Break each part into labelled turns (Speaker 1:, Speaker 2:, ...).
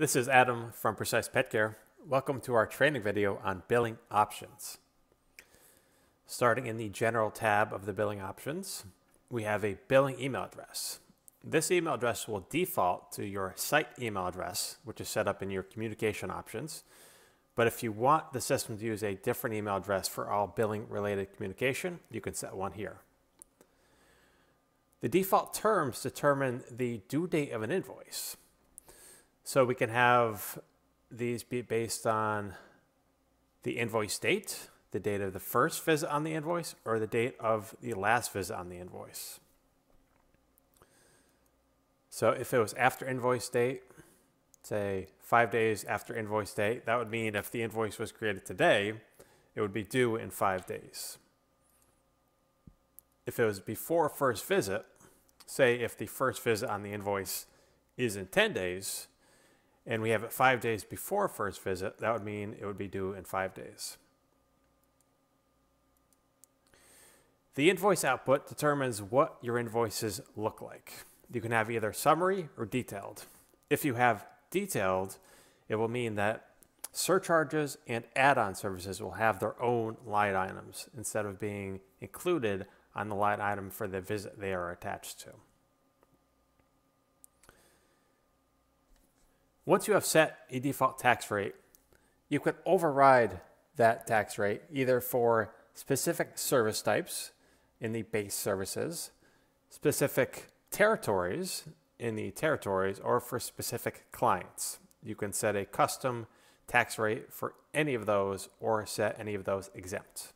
Speaker 1: This is Adam from Precise Pet Care. Welcome to our training video on billing options. Starting in the General tab of the billing options, we have a billing email address. This email address will default to your site email address, which is set up in your communication options. But if you want the system to use a different email address for all billing related communication, you can set one here. The default terms determine the due date of an invoice. So we can have these be based on the invoice date, the date of the first visit on the invoice, or the date of the last visit on the invoice. So if it was after invoice date, say 5 days after invoice date, that would mean if the invoice was created today, it would be due in 5 days. If it was before first visit, say if the first visit on the invoice is in 10 days, and we have it 5 days before first visit, that would mean it would be due in 5 days. The invoice output determines what your invoices look like. You can have either summary or detailed. If you have detailed, it will mean that surcharges and add-on services will have their own line items instead of being included on the line item for the visit they are attached to. Once you have set a default tax rate, you can override that tax rate either for specific service types in the base services, specific territories in the territories, or for specific clients. You can set a custom tax rate for any of those or set any of those exempt.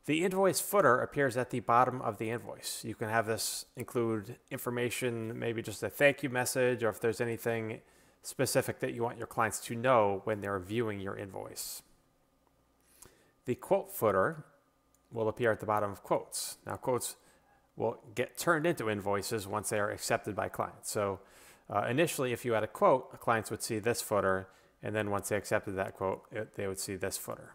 Speaker 1: The invoice footer appears at the bottom of the invoice. You can have this include information, maybe just a thank you message, or if there's anything specific that you want your clients to know when they're viewing your invoice. The quote footer will appear at the bottom of quotes. Now, quotes will get turned into invoices once they are accepted by clients. So initially, if you had a quote, clients would see this footer, and then once they accepted that quote, they would see this footer.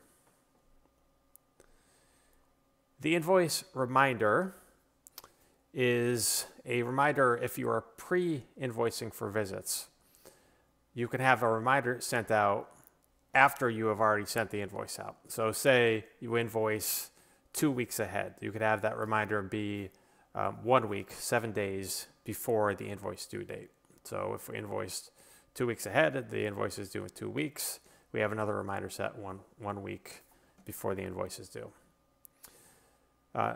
Speaker 1: The invoice reminder is a reminder if you are pre-invoicing for visits. You can have a reminder sent out after you have already sent the invoice out. So say you invoice 2 weeks ahead. You could have that reminder be 1 week, 7 days before the invoice due date. So if we invoiced 2 weeks ahead, the invoice is due in 2 weeks. We have another reminder set one week before the invoice is due.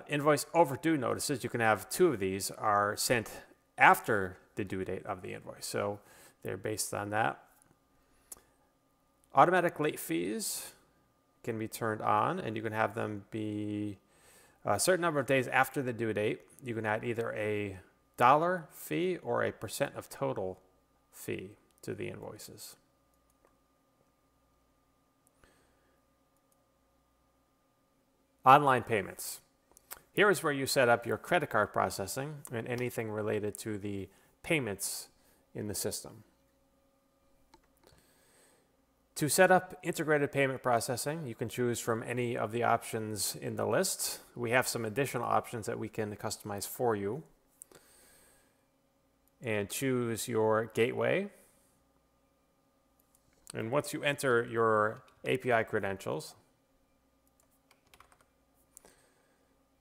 Speaker 1: Invoice overdue notices, you can have 2 of these, are sent after the due date of the invoice. So they're based on that. Automatic late fees can be turned on, and you can have them be a certain number of days after the due date. You can add either a dollar fee or a % of total fee to the invoices. Online payments. Here is where you set up your credit card processing and anything related to the payments in the system. To set up integrated payment processing, you can choose from any of the options in the list. We have some additional options that we can customize for you. And choose your gateway. And once you enter your API credentials,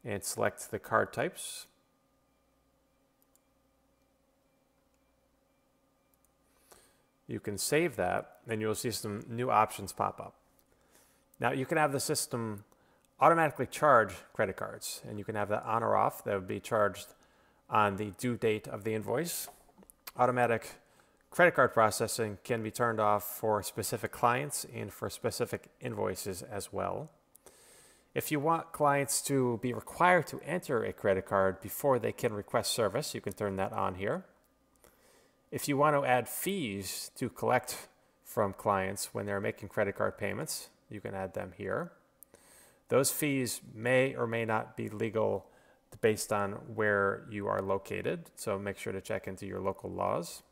Speaker 1: and select the card types, you can save that, and you'll see some new options pop up. Now you can have the system automatically charge credit cards, and you can have that on or off. That would be charged on the due date of the invoice. Automatic credit card processing can be turned off for specific clients and for specific invoices as well. If you want clients to be required to enter a credit card before they can request service, you can turn that on here. If you want to add fees to collect from clients when they're making credit card payments, you can add them here. Those fees may or may not be legal based on where you are located, so make sure to check into your local laws.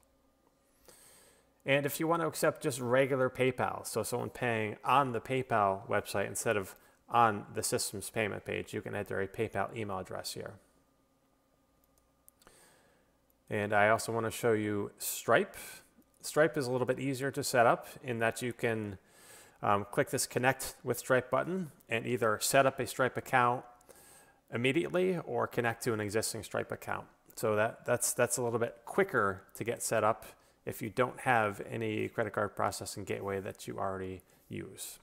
Speaker 1: And if you want to accept just regular PayPal, so someone paying on the PayPal website instead of on the system's payment page, you can enter a PayPal email address here. And I also want to show you Stripe Stripe is a little bit easier to set up in that you can click this Connect with Stripe button and either set up a Stripe account immediately or connect to an existing Stripe account. So that's a little bit quicker to get set up if you don't have any credit card processing gateway that you already use.